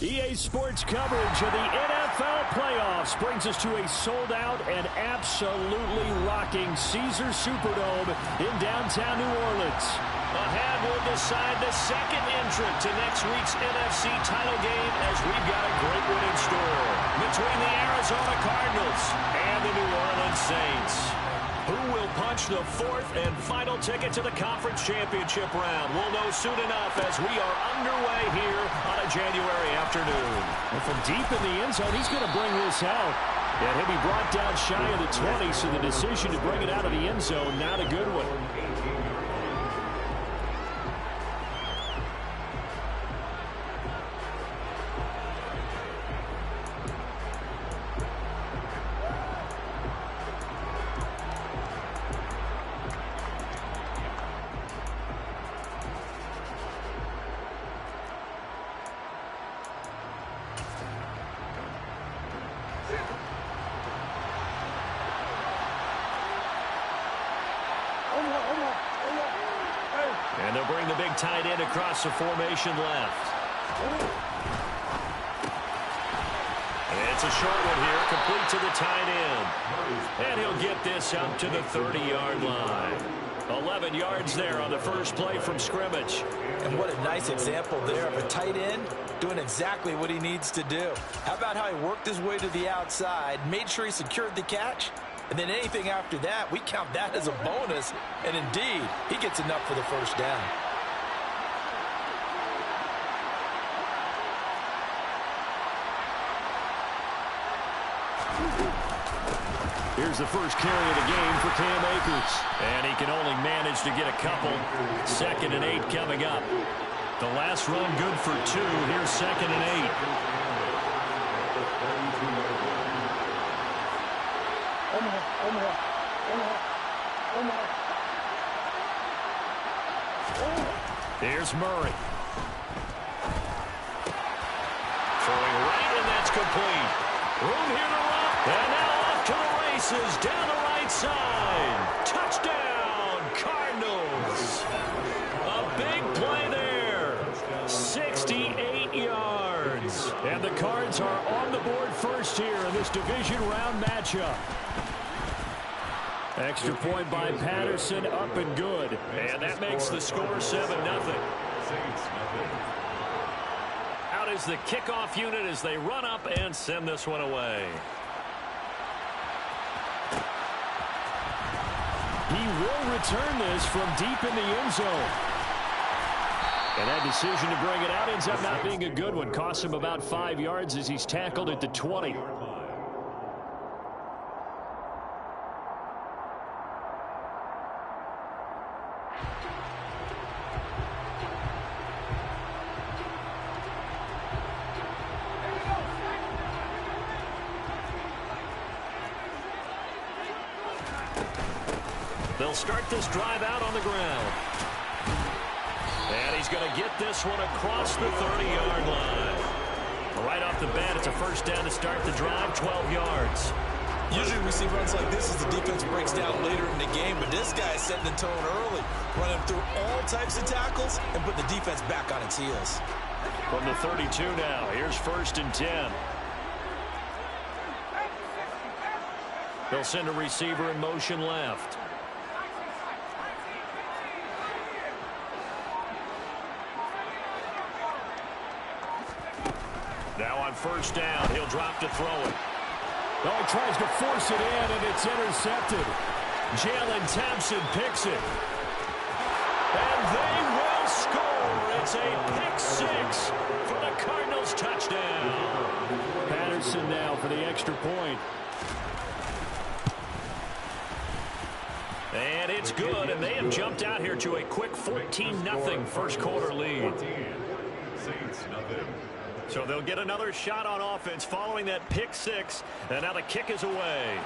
EA Sports coverage of the NFL playoffs brings us to a sold-out and absolutely rocking Caesars Superdome in downtown New Orleans. A hand will decide the second entrant to next week's NFC title game as we've got a great one in store between the Arizona Cardinals and the New Orleans Saints. Who will punch the fourth and final ticket to the conference championship round? We'll know soon enough as we are underway here on a January afternoon. And from deep in the end zone, he's going to bring this out. And he'll be brought down shy of the 20, so the decision to bring it out of the end zone, not a good one. And they'll bring the big tight end across the formation left. And it's a short one here, complete to the tight end. And he'll get this up to the 30-yard line. 11 yards there on the first play from scrimmage. And what a nice example there of a tight end doing exactly what he needs to do. How about how he worked his way to the outside, made sure he secured the catch, and then anything after that, we count that as a bonus. And indeed, he gets enough for the first down. Here's the first carry of the game for Cam Akers. And he can only manage to get a couple. 2nd and 8 coming up. The last run good for 2. Here's 2nd and 8. Here's Murray. Throwing right, and that's complete. Room here to run. And now off to the races down the right side. Touchdown, Cardinals. A big play there. 68 yards. And the Cards are on the board first here in this division round matchup. Extra point by Patterson, up and good. And that makes the score 7-0. Out is the kickoff unit as they run up and send this one away. He will return this from deep in the end zone. And that decision to bring it out ends up not being a good one. Costs him about 5 yards as he's tackled at the 20. They'll start this drive out on the ground. And he's going to get this one across the 30-yard line. Right off the bat, it's a first down to start the drive, 12 yards. Usually we see runs like this as the defense breaks down later in the game, but this guy is setting the tone early, running through all types of tackles and putting the defense back on its heels. From the 32 now, here's 1st and 10. They'll send a receiver in motion left. Now on first down, he'll drop to throw it. Oh, he tries to force it in, and it's intercepted. Jalen Thompson picks it. And they will score. It's a pick 6 for the Cardinals touchdown. Patterson now for the extra point. And it's good, and they have jumped out here to a quick 14-0 first quarter lead. So they'll get another shot on offense following that pick 6, and now the kick is away.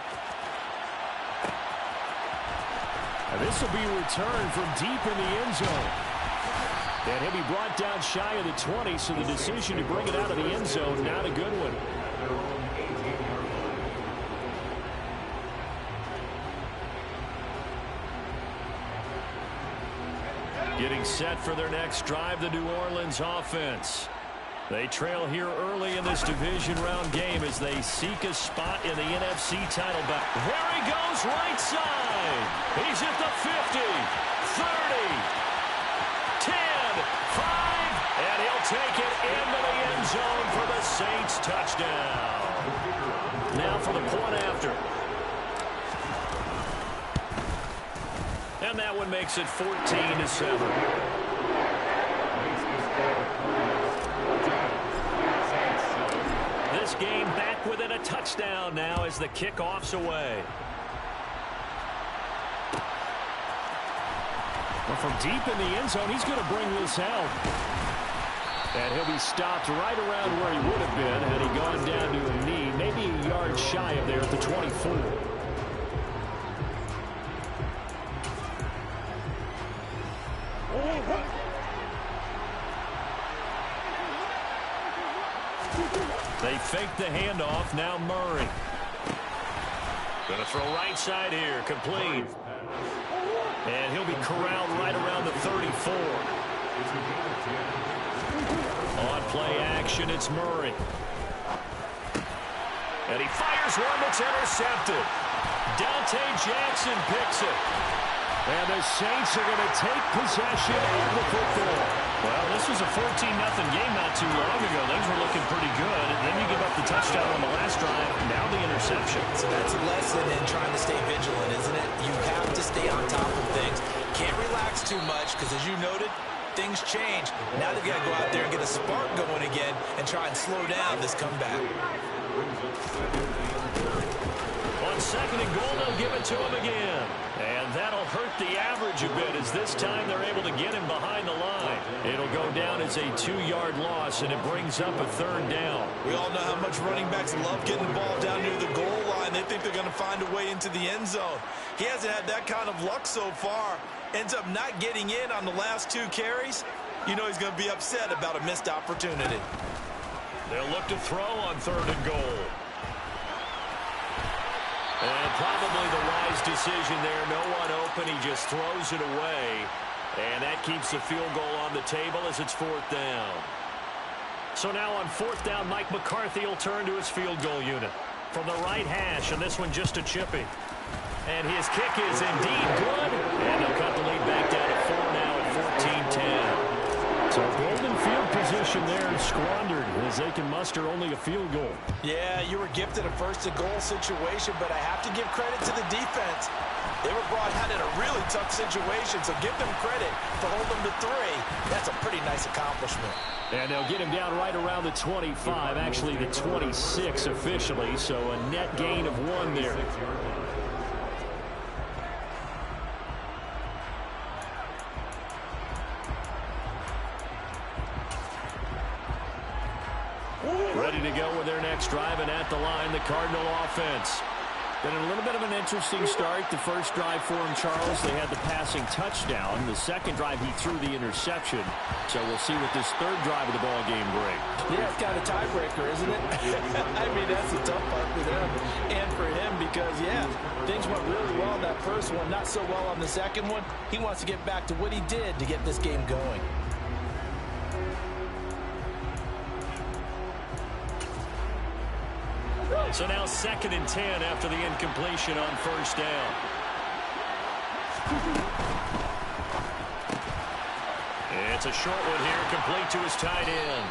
And this will be returned from deep in the end zone. And he'll be brought down shy of the 20, so the decision to bring it out of the end zone, not a good one. Getting set for their next drive, the New Orleans offense. They trail here early in this division round game as they seek a spot in the NFC title bout. There he goes, right side. He's at the 50, 30, 10, 5, and he'll take it into the end zone for the Saints touchdown. Now for the point after. And that one makes it 14-7. This game back within a touchdown now as the kickoff's away. Well, from deep in the end zone, he's going to bring this out. And he'll be stopped right around where he would have been had he gone down to a knee, maybe a yard shy of there at the 24. They fake the handoff. Now Murray. Going to throw right side here. Complete. And he'll be corralled right around the 34. On play action, it's Murray. And he fires one that's intercepted. Dante Jackson picks it. And the Saints are going to take possession of the football. Well, this was a 14-0 game not too long ago. Things were looking pretty good. And then you give up the touchdown on the last drive. Now the interception. So that's a lesson in trying to stay vigilant, isn't it? You have to stay on top of things. Can't relax too much because, as you noted, things change. Now they've got to go out there and get a spark going again and try and slow down this comeback. On second and goal, they'll give it to him again. And that'll hurt the average a bit as this time they're able to get him behind the line. It'll go down as a 2-yard loss, and it brings up a third down. We all know how much running backs love getting the ball down near the goal line. They think they're going to find a way into the end zone. He hasn't had that kind of luck so far. Ends up not getting in on the last 2 carries. You know he's going to be upset about a missed opportunity. They'll look to throw on third and goal. And probably the wise decision there. No one open. He just throws it away. And that keeps the field goal on the table as it's 4th down. So now on 4th down, Mike McCarthy will turn to his field goal unit. From the right hash, and this one just a chippy. And his kick is indeed good. And they'll cut the lead back down to 4 now at 14-10. So golden field position there squandered as they can muster only a field goal. Yeah, you were gifted a first-and-goal situation, but I have to give credit to the defense. They were brought out in a really tough situation, so give them credit for holding them to 3. That's a pretty nice accomplishment. And they'll get him down right around the 25, actually the 26 officially, so a net gain of 1 there. Ready to go with their next drive, and at the line, the Cardinal offense. Been a little bit of an interesting start. The first drive for him, Charles, they had the passing touchdown. The second drive, he threw the interception. So we'll see what this third drive of the ball game brings. Yeah, it's kind of a tiebreaker, isn't it? I mean, that's the tough part for them and for him because, yeah, things went really well on that first one, not so well on the second one. He wants to get back to what he did to get this game going. So now 2nd and 10 after the incompletion on first down. It's a short one here, complete to his tight end.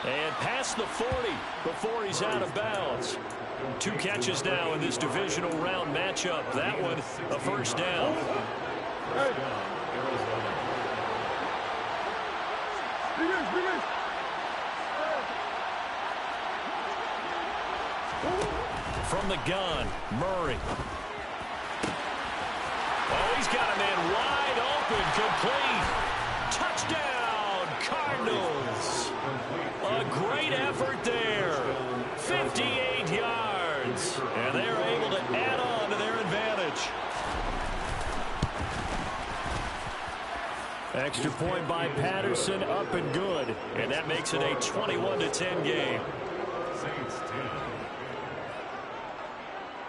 And past the 40 before he's out of bounds. 2 catches now in this divisional round matchup. That one, a first down. From the gun, Murray. Oh, he's got a man wide open, complete. Touchdown, Cardinals. A great effort there. 58 yards. And they're able to add on to their advantage. Extra point by Patterson, up and good. And that makes it a 21-10 game.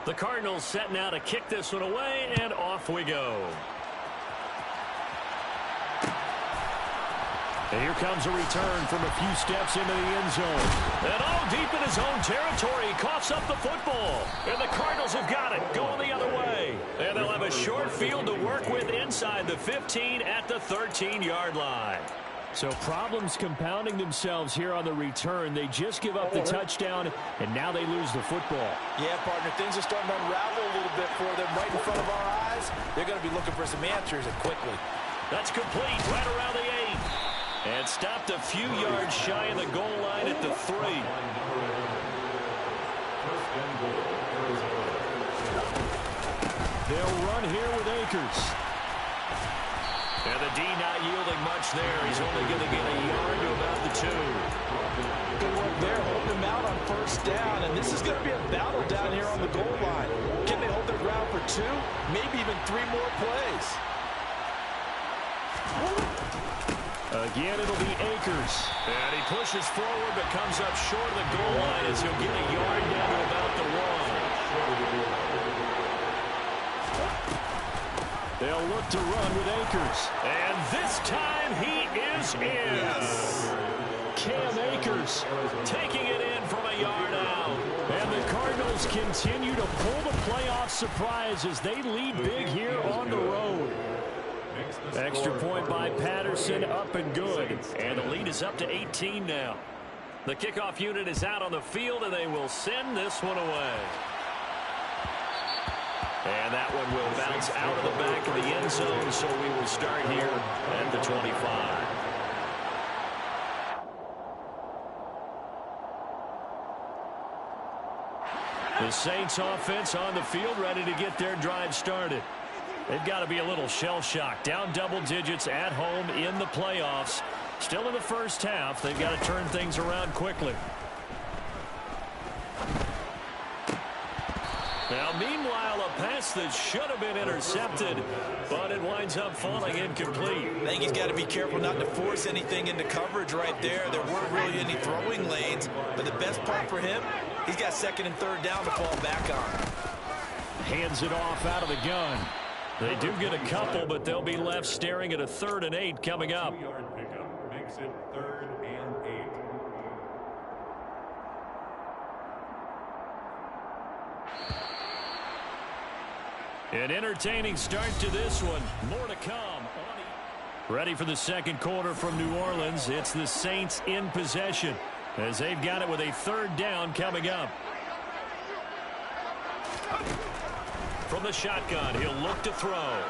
The Cardinals set now to kick this one away, and off we go. And here comes a return from a few steps into the end zone. And all deep in his own territory, he coughs up the football. And the Cardinals have got it, going the other way. And they'll have a short field to work with inside the 15 at the 13-yard line. So problems compounding themselves here on the return. They just give up the touchdown, and now they lose the football. Yeah, partner, things are starting to unravel a little bit for them right in front of our eyes. They're going to be looking for some answers, and quickly. That's complete right around the 8. And stopped a few yards shy of the goal line at the 3. They'll run here with Akers. And the D not yielding much there. He's only going to get a yard to about the 2. Good work there, holding him out on first down. And this is going to be a battle down here on the goal line. Can they hold their ground for 2? Maybe even 3 more plays. Again, it'll be Akers. And he pushes forward but comes up short of the goal line as he'll get a yard down to about the 1. They'll look to run with Akers. And this time he is in. Cam Akers taking it in from a yard out. And the Cardinals continue to pull the playoff surprise as they lead big here on the road. Extra point by Patterson, up and good. And the lead is up to 18 now. The kickoff unit is out on the field, and they will send this one away. And that one will bounce out of the back of the end zone, so we will start here at the 25. The Saints offense on the field, ready to get their drive started. They've got to be a little shell-shocked. Down double digits at home in the playoffs. Still in the first half. They've got to turn things around quickly. Now, meanwhile, a pass that should have been intercepted, but it winds up falling incomplete. I think he's got to be careful not to force anything into coverage right there. There weren't really any throwing lanes, but the best part for him, he's got second and third down to fall back on. Hands it off out of the gun. They do get a couple, but they'll be left staring at a 3rd and 8 coming up. Makes it 3rd and 8. An entertaining start to this one. More to come. Ready for the second quarter from New Orleans. It's the Saints in possession as they've got it with a 3rd down coming up. From the shotgun, he'll look to throw.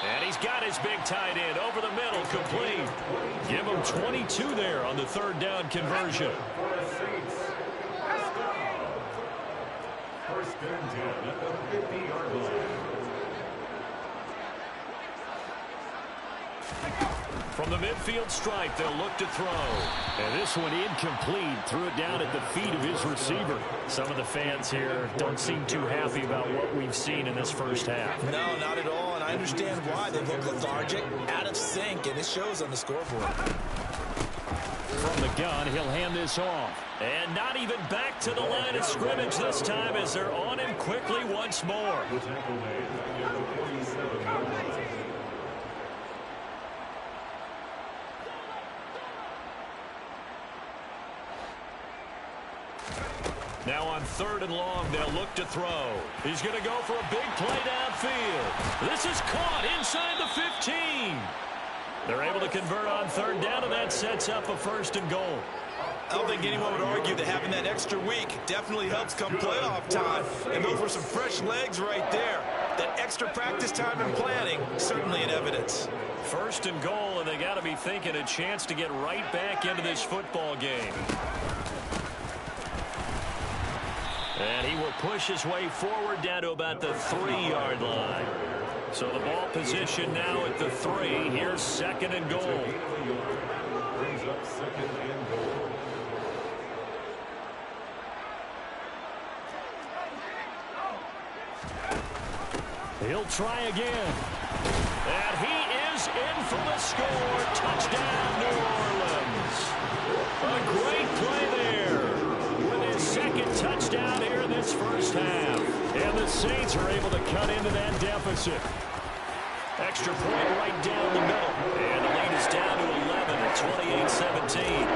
And he's got his big tight end over the middle, complete. Give him 22 there on the 3rd down conversion. First and 10 at the 50-yard line. From the midfield stripe, they'll look to throw. And this one incomplete. Threw it down at the feet of his receiver. Some of the fans here don't seem too happy about what we've seen in this first half. No, not at all, and I understand why. They look lethargic, out of sync, and it shows on the scoreboard. From the gun, he'll hand this off. And not even back to the line of scrimmage this time as they're on him quickly once more. Now on 3rd and long, they'll look to throw. He's going to go for a big play downfield. This is caught inside the 15. They're able to convert on 3rd down, and that sets up a 1st and goal. I don't think anyone would argue that having that extra week definitely helps come playoff time. And those were some fresh legs right there. That extra practice time and planning, certainly in evidence. 1st and goal, and they got to be thinking a chance to get right back into this football game. And he will push his way forward down to about the 3-yard line. So the ball position now at the 3. Here's 2nd and goal. Brings up 2nd and goal. He'll try again. And he is in for the score. Touchdown, New Orleans. A great play there. With his 2nd touchdown here in this first half. And the Saints are able to cut into that deficit. extra point right down the middle. And the lead is down to 11 at 28-17.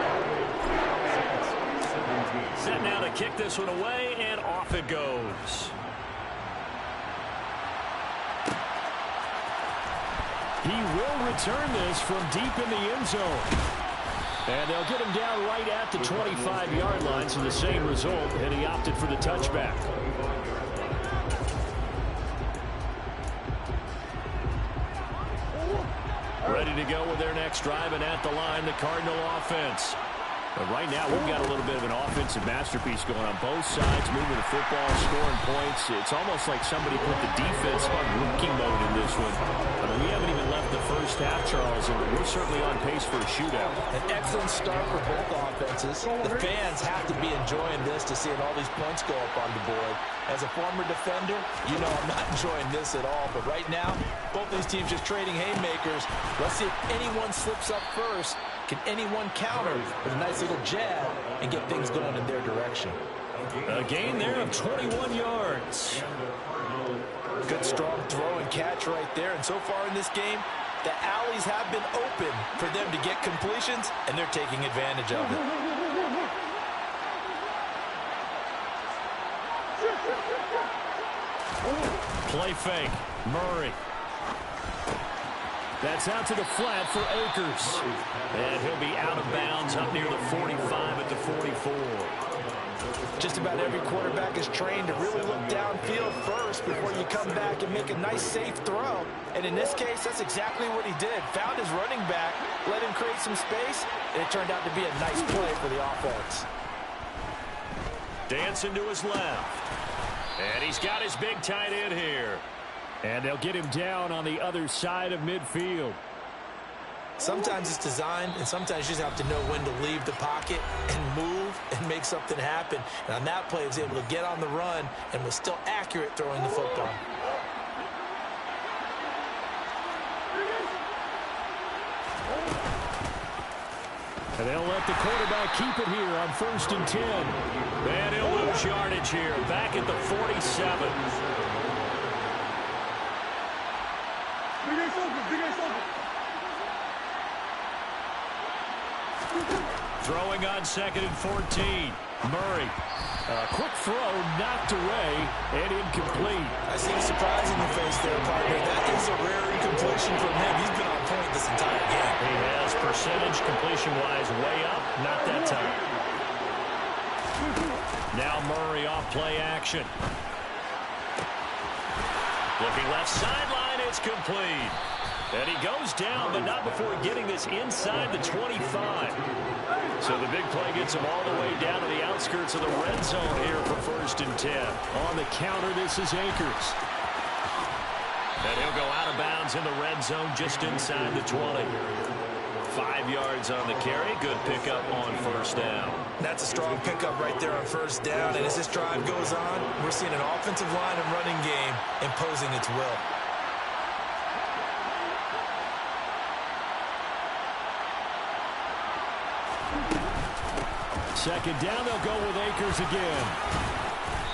Set now to kick this one away, and off it goes. He will return this from deep in the end zone. And they'll get him down right at the 25-yard line, so the same result, and he opted for the touchback. Ready to go with their next drive, and at the line, the Cardinal offense. But right now, we've got a little bit of an offensive masterpiece going on both sides, moving the football, scoring points. It's almost like somebody put the defense on rookie mode in this one. I mean, we haven't even left the first half, Charles, and we're certainly on pace for a shootout. An excellent start for both offenses. The fans have to be enjoying this to seeing all these points go up on the board. As a former defender, you know I'm not enjoying this at all. But right now, both these teams just trading haymakers. Let's see if anyone slips up first. Can anyone counter with a nice little jab and get things going in their direction? A gain there of 21 yards. Good strong throw and catch right there. And so far in this game, the alleys have been open for them to get completions, and they're taking advantage of it. Play fake. Murray. That's out to the flat for Akers. And he'll be out of bounds up near the 45 at the 44. Just about every quarterback is trained to really look downfield first before you come back and make a nice, safe throw. And in this case, that's exactly what he did. Found his running back, let him create some space, and it turned out to be a nice play for the offense. Dancing to his left. And he's got his big tight end here. And they'll get him down on the other side of midfield. Sometimes it's designed, and sometimes you just have to know when to leave the pocket and move and make something happen. And on that play, he was able to get on the run and was still accurate throwing the football. And they'll let the quarterback keep it here on 1st and 10. And he'll lose yardage here, back at the 47. Throwing on 2nd and 14. Murray. Quick throw, knocked away, and incomplete. I see the surprise in your face there, partner. That is a rare incompletion from him. He's been on point this entire game. He has percentage completion-wise way up, not that time. Now Murray off play action. Looking left sideline, it's complete. And he goes down, but not before getting this inside the 25. So the big play gets him all the way down to the outskirts of the red zone here for 1st and 10. On the counter, this is Akers. And he'll go out of bounds in the red zone just inside the 20. 5 yards on the carry. Good pickup on 1st down. That's a strong pickup right there on 1st down. And as this drive goes on, we're seeing an offensive line and running game imposing its will. Second down, they'll go with Akers again.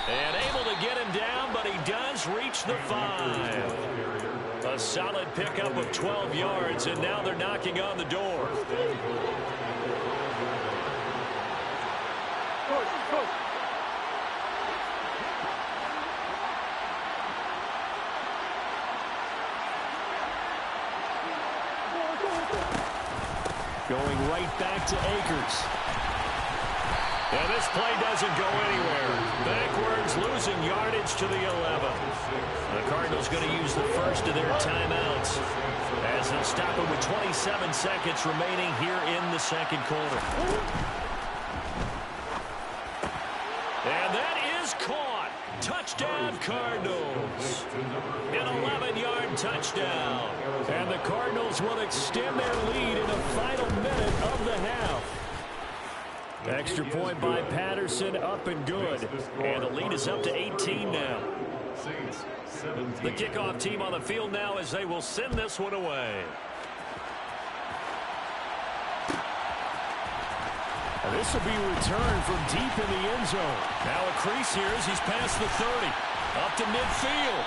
And able to get him down, but he does reach the 5. A solid pickup of 12 yards, and now they're knocking on the door. Going right back to Akers. And this play doesn't go anywhere. Backwards, losing yardage to the 11. The Cardinals going to use the first of their timeouts as they'll stop it with 27 seconds remaining here in the 2nd quarter. And that is caught. Touchdown, Cardinals. An 11-yard touchdown. And the Cardinals will extend their lead in the final minute of the half. Extra point by Patterson, up and good. And the lead is up to 18 now. The kickoff team on the field now as they will send this one away. And this will be returned from deep in the end zone. Now a crease here as he's past the 30. Up to midfield.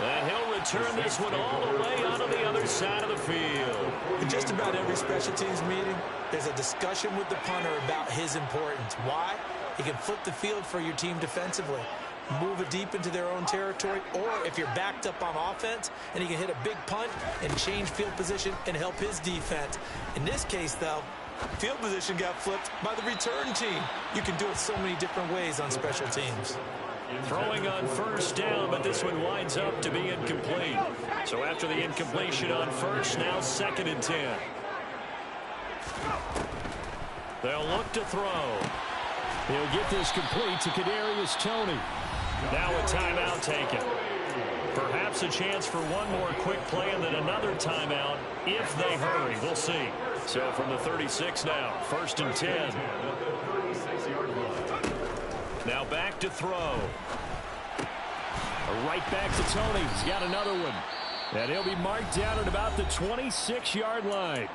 And he'll return this one all the way onto the other side of the field. In just about every special teams meeting, there's a discussion with the punter about his importance. Why? He can flip the field for your team defensively, move it deep into their own territory, or if you're backed up on offense, and he can hit a big punt and change field position and help his defense. In this case, though, field position got flipped by the return team. You can do it so many different ways on special teams. Throwing on first down, but this one winds up to be incomplete. So after the incompletion on first, now 2nd and 10. They'll look to throw. He'll get this complete to Kadarius Toney. Now a timeout taken. Perhaps a chance for one more quick play and then another timeout if they hurry. We'll see. So from the 36 now, 1st and 10. Now back to throw. Right back to Toney. He's got another one. And he'll be marked down at about the 26-yard line.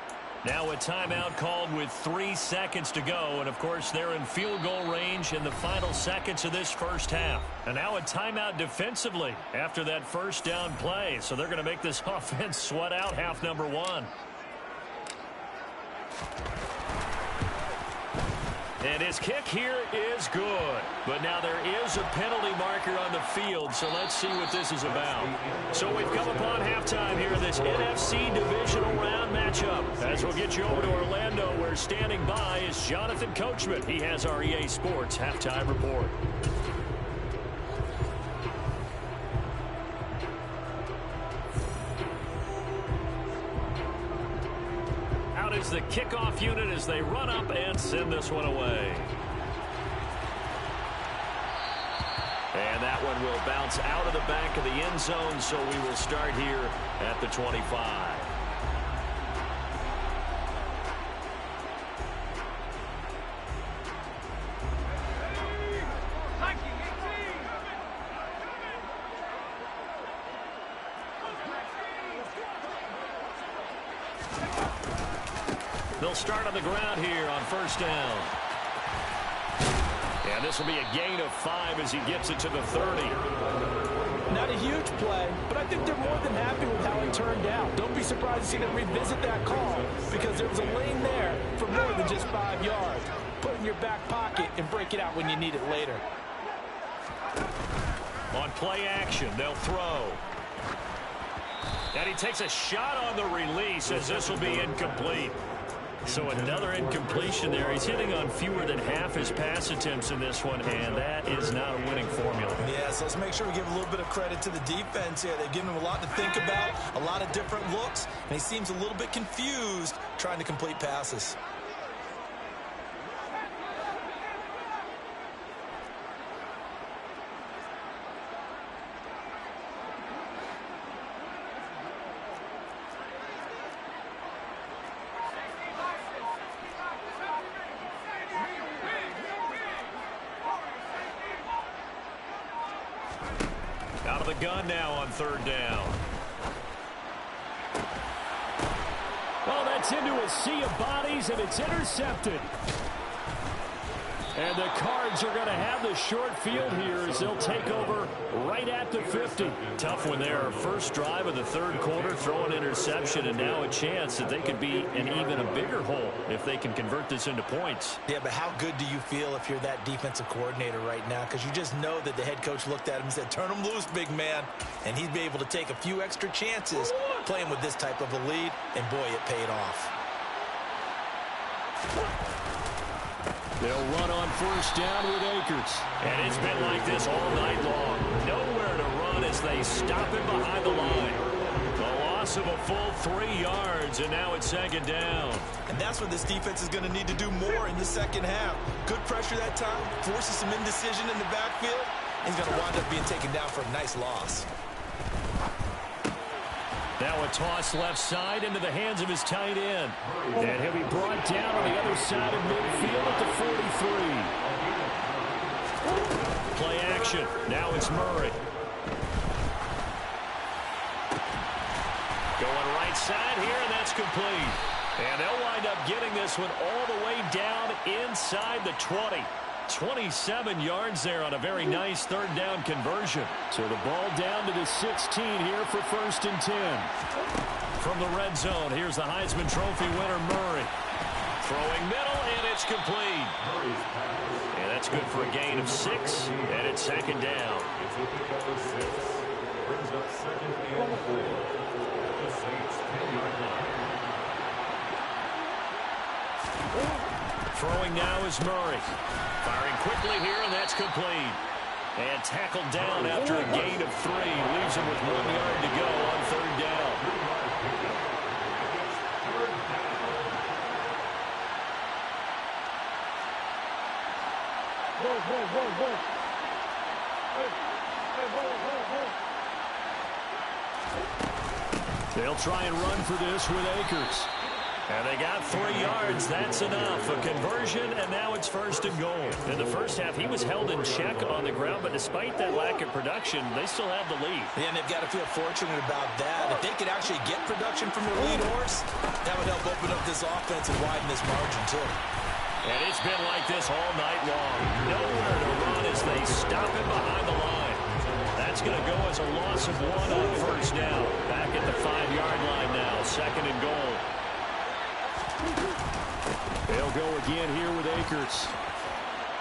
Now a timeout called with 3 seconds to go. And, of course, they're in field goal range in the final seconds of this first half. And now a timeout defensively after that first down play. So they're going to make this offense sweat out half number 1. And his kick here is good. But now there is a penalty marker on the field, so let's see what this is about. So we've come upon halftime here in this NFC Divisional Round matchup. As we'll get you over to Orlando, where standing by is Jonathan Coachman. He has our EA Sports Halftime Report. Is the kickoff unit as they run up and send this one away. And that one will bounce out of the back of the end zone, so we will start here at the 25. They'll start on the ground here on first down. And this will be a gain of 5 as he gets it to the 30. Not a huge play, but I think they're more than happy with how it turned out. Don't be surprised to see them revisit that call because there was a lane there for more than just 5 yards. Put it in your back pocket and break it out when you need it later. On play action, they'll throw. And he takes a shot on the release as this will be incomplete. So another incompletion there. He's hitting on fewer than half his pass attempts in this one, and that is not a winning formula. Yeah, so let's make sure we give a little bit of credit to the defense here. They've given him a lot to think about, a lot of different looks, and he seems a little bit confused trying to complete passes. Out of the gun now on third down. Oh, that's into a sea of bodies, and it's intercepted. And the Cards are going to have the short field here as they'll take over right at the 50. Tough one there. First drive of the third quarter, throw an interception, and now a chance that they could be in even a bigger hole if they can convert this into points. Yeah, but how good do you feel if you're that defensive coordinator right now? Because you just know that the head coach looked at him and said, turn him loose, big man. And he'd be able to take a few extra chances playing with this type of a lead, and boy, it paid off. They'll run on first down with Akers. And it's been like this all night long. Nowhere to run as they stop him behind the line. The loss of a full 3 yards, and now it's second down. And that's what this defense is going to need to do more in the second half. Good pressure that time, forces some indecision in the backfield. He's going to wind up being taken down for a nice loss. Now a toss left side into the hands of his tight end. And he'll be brought down on the other side of midfield at the 43. Play action. Now it's Murray. Going right side here, and that's complete. And they'll wind up getting this one all the way down inside the 20. 27 yards there on a very nice third down conversion. So the ball down to the 16 here for 1st and 10. From the red zone, here's the Heisman Trophy winner, Murray. Throwing middle, and it's complete. And that's good for a gain of 6, and it's 2nd down. Throwing now is Murray. Firing quickly here, and that's complete. And tackled down after a gain of 3. Leaves him with 1 yard to go on 3rd down. They'll try and run for this with Akers. And they got 3 yards. That's enough. A conversion, and now it's 1st and goal. In the first half, he was held in check on the ground, but despite that lack of production, they still have the lead. Yeah, and they've got to feel fortunate about that. If they could actually get production from their lead horse, that would help open up this offense and widen this margin, too. And it's been like this all night long. Nowhere to run as they stop him behind the line. That's going to go as a loss of 1 on 1st down. Back at the 5-yard line now, 2nd and goal. They'll go again here with Akers.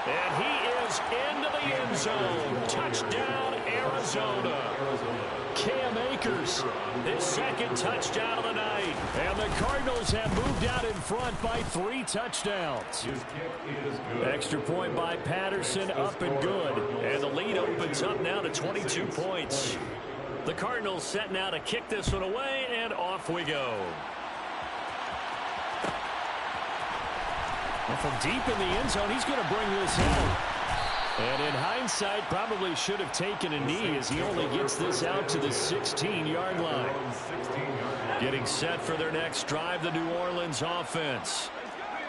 And he is into the end zone. Touchdown, Arizona. Cam Akers, His 2nd touchdown of the night. and the Cardinals have moved out in front by 3 touchdowns. Extra point by Patterson, up and good. And the lead opens up now to 22 points. The Cardinals set now to kick this one away, and off we go. And from deep in the end zone, he's going to bring this in. And in hindsight, probably should have taken a knee as he only gets this out to the 16-yard line. Getting set for their next drive, the New Orleans offense.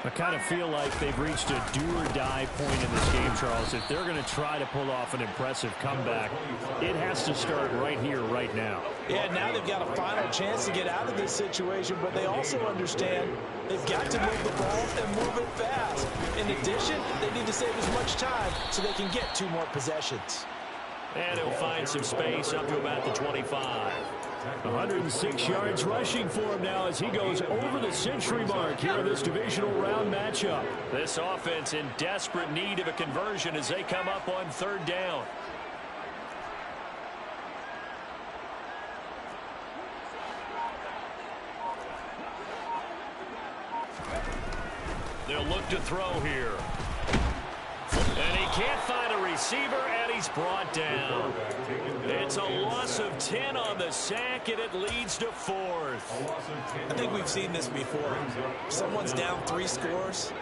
I kind of feel like they've reached a do-or-die point in this game, Charles. If they're going to try to pull off an impressive comeback, it has to start right here, right now. Yeah, now they've got a final chance to get out of this situation, but they also understand they've got to move the ball and move it fast. In addition, they need to save as much time so they can get 2 more possessions. And he'll find some space up to about the 25. 106 yards rushing for him now as he goes over the century mark here in this divisional round matchup. This offense in desperate need of a conversion as they come up on 3rd down. They'll look to throw here. And he can't find a receiver, and he's brought down. It's a loss of 10 on the sack, and it leads to 4th. I think we've seen this before. Someone's down 3 scores.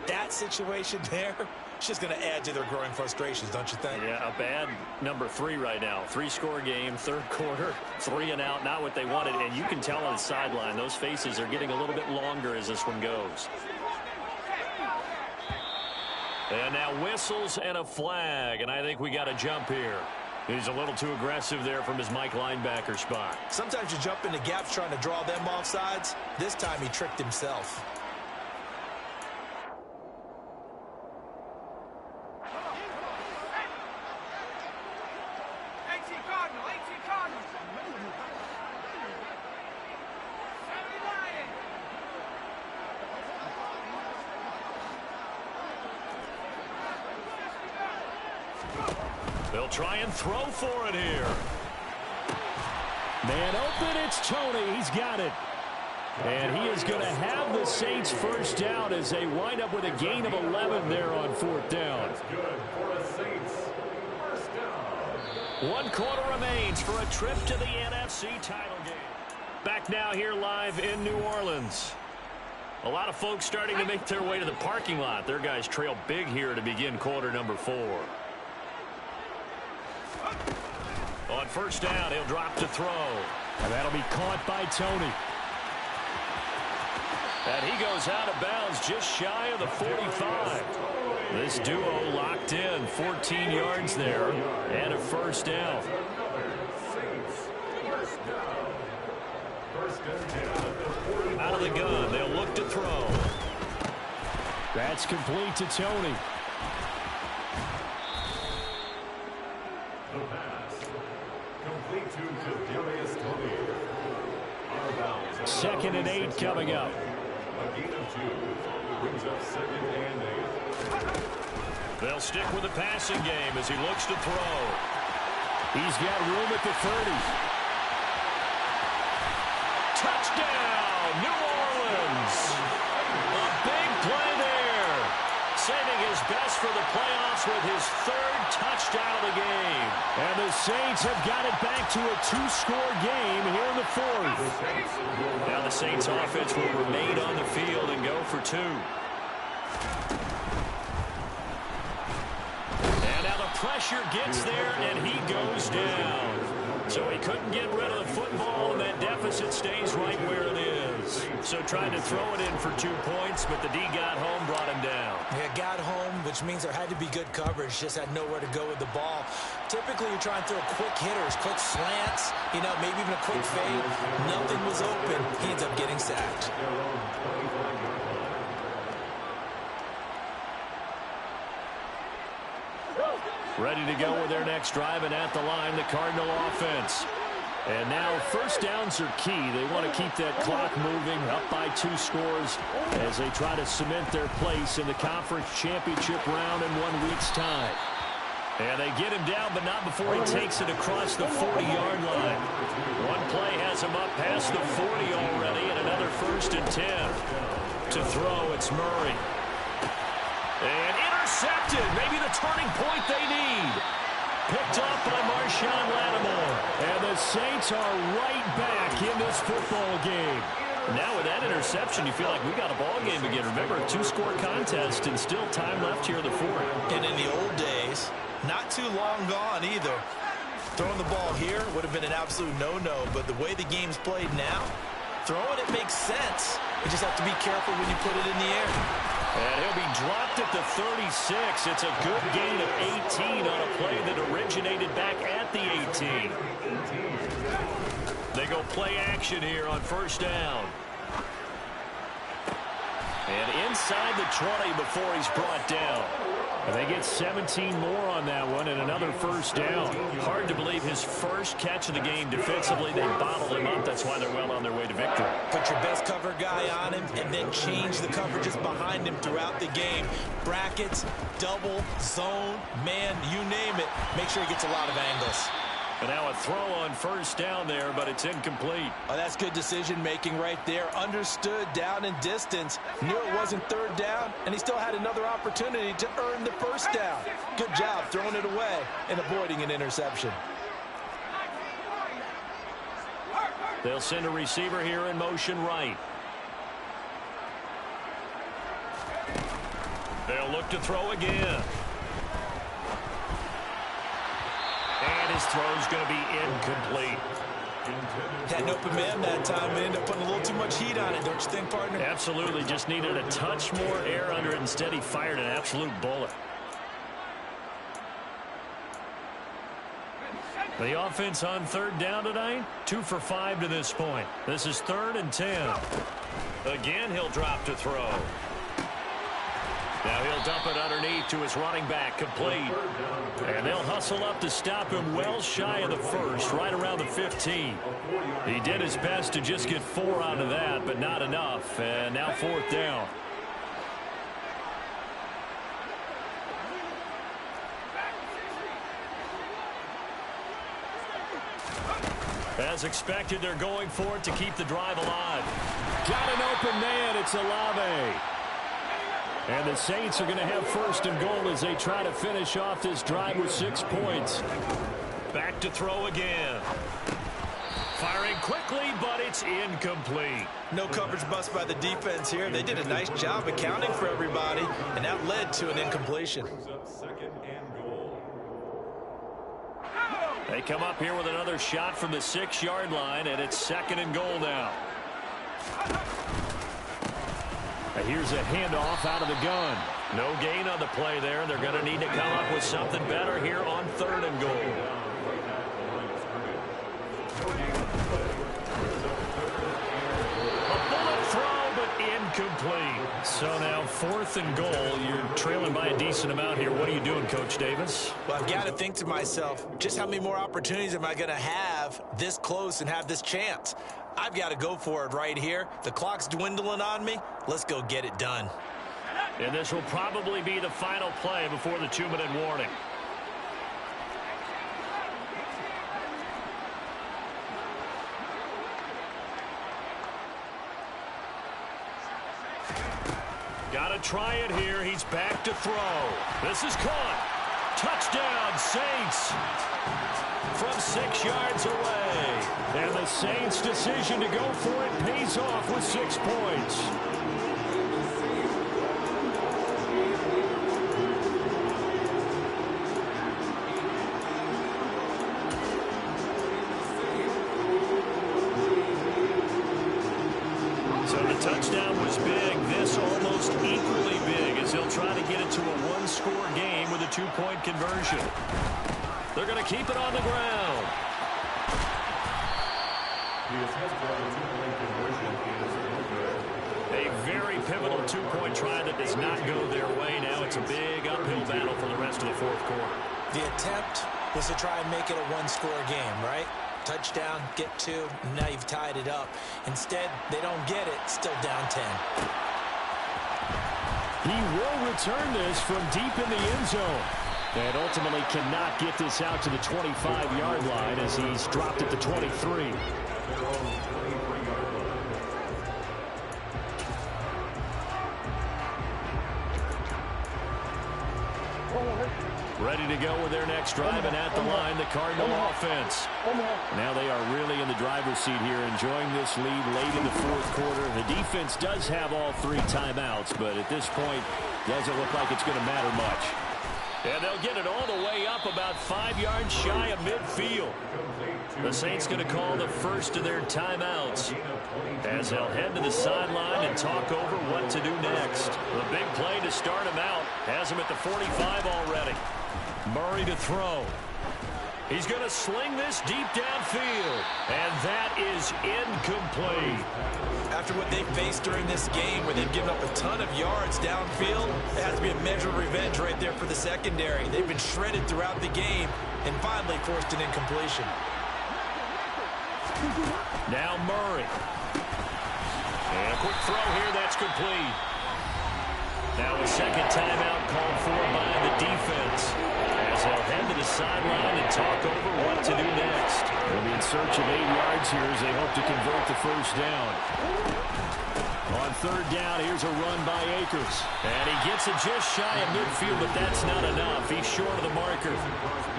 That situation there, it's just going to add to their growing frustrations, don't you think? Yeah, a bad number 3 right now. 3-score game, 3rd quarter, 3 and out, not what they wanted. And you can tell on the sideline, those faces are getting a little bit longer as this one goes. And now whistles and a flag, and I think we got a jump here. He's a little too aggressive there from his Mike linebacker spot. Sometimes you jump into gaps trying to draw them off sides. This time he tricked himself. They'll try and throw for it here. Man open, it's Tony. He's got it. And he is going to have the Saints 1st down as they wind up with a gain of 11 there on 4th down. 1 quarter remains for a trip to the NFC title game. Back now here live in New Orleans. A lot of folks starting to make their way to the parking lot. Their guys trail big here to begin quarter number 4. On 1st down, he'll drop to throw. And that'll be caught by Tony. And he goes out of bounds just shy of the 45. This duo locked in, 14 yards there, and a 1st down. Out of the gun, they'll look to throw. That's complete to Tony. The pass. Complete to Kadarius Toney. Second and 8 coming up. A gain of 2. Brings up second and 8. They'll stick with the passing game as he looks to throw. He's got room at the 30. Touchdown, New Orleans. A big play there. Saving his best for the playoffs with his third touchdown of the game. And the Saints have got it back to a 2-score game here in the fourth. Now the Saints offense will remain on the field and go for 2. And now the pressure gets there and he goes down. So he couldn't get rid of the football, and that deficit stays right where it is. So tried to throw it in for 2 points, but the D got home, brought him down. Yeah, got home, which means there had to be good coverage. Just had nowhere to go with the ball. Typically, you're trying to throw quick hitters, quick slants, maybe even a quick fade. Nothing was open. He ends up getting sacked. Ready to go with their next drive, and at the line, the Cardinal offense. And now first downs are key. They want to keep that clock moving, up by 2 scores as they try to cement their place in the conference championship round in 1 week's time. And they get him down, but not before he takes it across the 40-yard line. One play has him up past the 40 already, and another 1st and 10. To throw, it's Murray. And intercepted, maybe the turning point they need. Picked up by Marshawn Lattimore. And the Saints are right back in this football game. Now with that interception, you feel like we got a ball game again. Remember, a 2-score contest and still time left here in the fourth. And in the old days, not too long gone either. Throwing the ball here would have been an absolute no-no, but the way the game's played now, throwing it makes sense. You just have to be careful when you put it in the air. And he'll be dropped at the 36. It's a good gain of 18 on a play that originated back at the 18. They go play action here on first down. And inside the 20 before he's brought down. And they get 17 more on that one and another first down. Hard to believe his first catch of the game defensively. They bottled him up. That's why they're well on their way to victory. Put your best cover guy on him and then change the coverages behind him throughout the game. Brackets, double, zone, man, you name it. Make sure he gets a lot of angles. And now a throw on first down there, but it's incomplete. Oh, that's good decision-making right there. Understood down and distance. Knew it wasn't third down, and he still had another opportunity to earn the first down. Good job throwing it away and avoiding an interception. They'll send a receiver here in motion right. They'll look to throw again. And his throw's going to be incomplete. Had an open man that time and ended up putting a little too much heat on it, don't you think, partner? Absolutely. Just needed a touch more air under it. Instead, he fired an absolute bullet. The offense on third down tonight, 2 for 5 to this point. This is 3rd and 10. Again, he'll drop to throw. Now he'll dump it underneath to his running back, complete. And they'll hustle up to stop him well shy of the first, right around the 15. He did his best to just get 4 out of that, but not enough. And now 4th down. As expected, they're going for it to keep the drive alive. Got an open man. It's Olave. And the Saints are going to have 1st and goal as they try to finish off this drive with 6 points. Back to throw again. Firing quickly, but it's incomplete. No coverage bust by the defense here. They did a nice job accounting for everybody, and that led to an incompletion. They come up here with another shot from the 6-yard line, and it's 2nd and goal now. Here's a handoff out of the gun. No gain on the play there. They're going to need to come up with something better here on 3rd and goal. A bullet throw, but incomplete. So now 4th and goal. You're trailing by a decent amount here. What are you doing, Coach Davis? Well, I've got to think to myself, just how many more opportunities am I going to have this close and have this chance? I've got to go for it right here. The clock's dwindling on me. Let's go get it done. And this will probably be the final play before the 2-minute warning. Got to try it here. He's back to throw. This is caught. Touchdown, Saints. From 6 yards away. And the Saints' decision to go for it pays off with 6 points. So the touchdown was big. This almost equally big as they'll try to get it to a 1-score game with a 2-point conversion. They're going to keep it on the ground. A very pivotal 2-point try that does not go their way. Now it's a big uphill battle for the rest of the 4th quarter. The attempt was to try and make it a 1-score game, right? Touchdown, get 2, and now you've tied it up. Instead, they don't get it, still down 10. He will return this from deep in the end zone. And ultimately cannot get this out to the 25-yard line as he's dropped at the 23. Ready to go with their next drive, and at the line, the Cardinal offense. Now they are really in the driver's seat here, enjoying this lead late in the 4th quarter. The defense does have all 3 timeouts, but at this point, doesn't look like it's going to matter much. And they'll get it all the way up about 5 yards shy of midfield. The Saints going to call the first of their timeouts as they'll head to the sideline and talk over what to do next. The big play to start him out has him at the 45 already. Murray to throw. He's going to sling this deep downfield, and that is incomplete. After what they've faced during this game where they've given up a ton of yards downfield, it has to be a measure of revenge right there for the secondary. They've been shredded throughout the game and finally forced an incompletion. Now Murray. And a quick throw here, that's complete. Now a second timeout called for by the defense as they'll head to the sideline and talk over what to do next. They'll be in search of 8 yards here as they hope to convert the first down. On 3rd down, here's a run by Akers. And he gets it just shy of midfield, but that's not enough. He's short of the marker.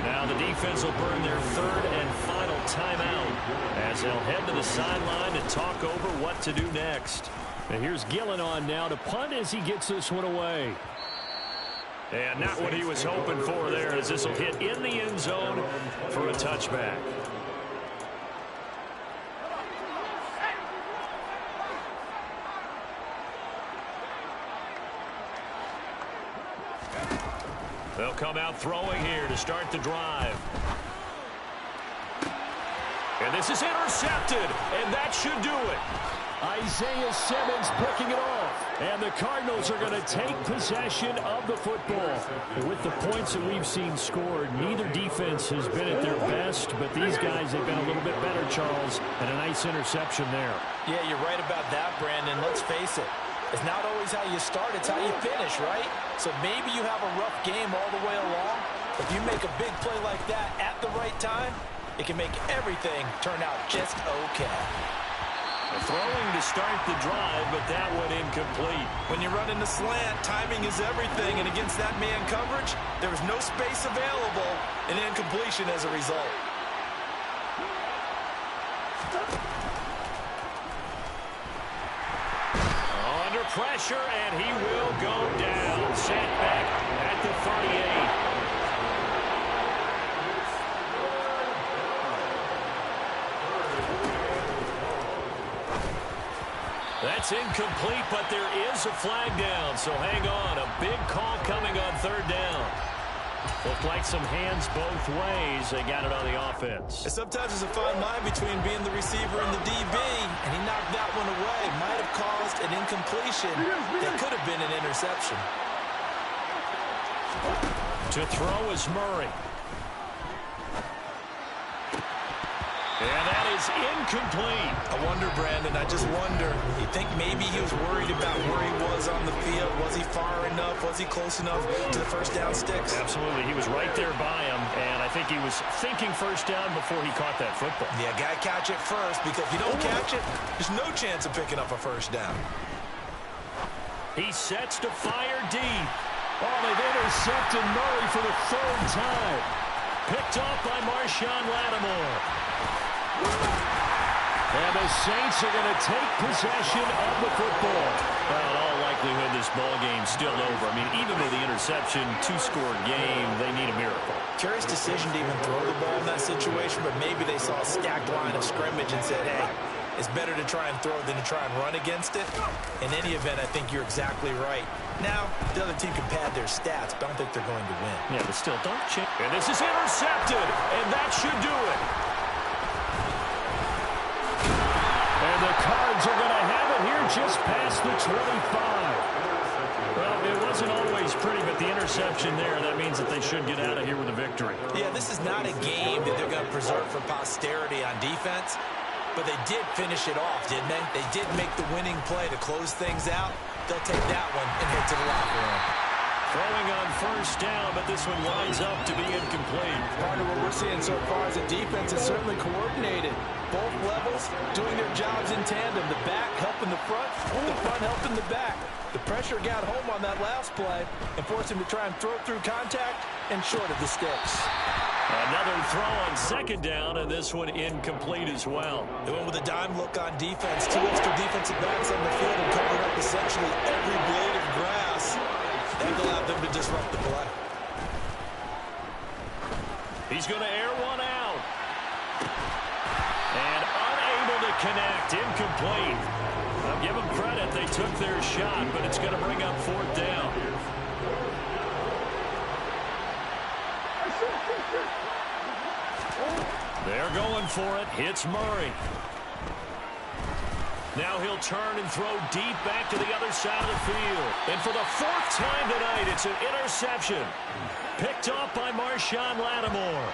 Now the defense will burn their 3rd and final timeout as they'll head to the sideline and talk over what to do next. And here's Gillen on now to punt as he gets this one away. And not what he was hoping for there, as this will hit in the end zone for a touchback. They'll come out throwing here to start the drive. And this is intercepted, and that should do it. Isaiah Simmons picking it off. And the Cardinals are going to take possession of the football. With the points that we've seen scored, neither defense has been at their best, but these guys have been a little bit better, Charles, and a nice interception there. Yeah, you're right about that, Brandon. Let's face it. It's not always how you start, it's how you finish, right? So maybe you have a rough game all the way along. If you make a big play like that at the right time, it can make everything turn out just okay. Throwing to start the drive, but that went incomplete. When you run in the slant, timing is everything, and against that man coverage, there was no space available, and incompletion as a result. Under pressure, and he will go down. Sent back at the 38. That's incomplete, but there is a flag down, so hang on. A big call coming on 3rd down. Looked like some hands both ways. They got it on the offense. And sometimes there's a fine line between being the receiver and the DB, and he knocked that one away. Might have caused an incompletion that could have been an interception. To throw is Murray. And that is incomplete. I wonder, Brandon, I just wonder. You think maybe he was worried about where he was on the field? Was he far enough? Was he close enough to the first down sticks? Absolutely. He was right there by him, and I think he was thinking first down before he caught that football. Yeah, got to catch it first, because if you don't catch it, there's no chance of picking up a first down. He sets to fire deep. Oh, they've intercepted Murray for the third time. Picked off by Marshawn Lattimore. And the Saints are going to take possession of the football. Well, in all likelihood, this ball game's still over. I mean, even with the interception, two-score game, they need a miracle. Curious decision to even throw the ball in that situation, but maybe they saw a stacked line of scrimmage and said, hey, it's better to try and throw than to try and run against it. In any event, I think you're exactly right. Now, the other team can pad their stats, but I don't think they're going to win. Yeah, but still, don't change. And this is intercepted, and that should do it. And the Cards are going to have it here just past the 25. Well, it wasn't always pretty, but the interception there, that means that they should get out of here with a victory. Yeah, this is not a game that they're going to preserve for posterity on defense, but they did finish it off, didn't they? They did make the winning play to close things out. They'll take that one and head to the locker room. Throwing on first down, but this one winds up to be incomplete. Part of what we're seeing so far is the defense is certainly coordinated. Both levels doing their jobs in tandem. The back helping the front helping the back. The pressure got home on that last play and forced him to try and throw through contact and short of the sticks. Another throw on second down, and this one incomplete as well. They went with a dime look on defense. Two extra defensive backs on the field and covered up essentially every blade of grass. That allowed them to disrupt the play. He's going to air one out. And unable to connect. Incomplete. I'll give them credit. They took their shot, but it's going to bring up fourth down. They're going for it. Hits Murray. Now he'll turn and throw deep back to the other side of the field. And for the fourth time tonight, it's an interception. Picked off by Marshawn Lattimore.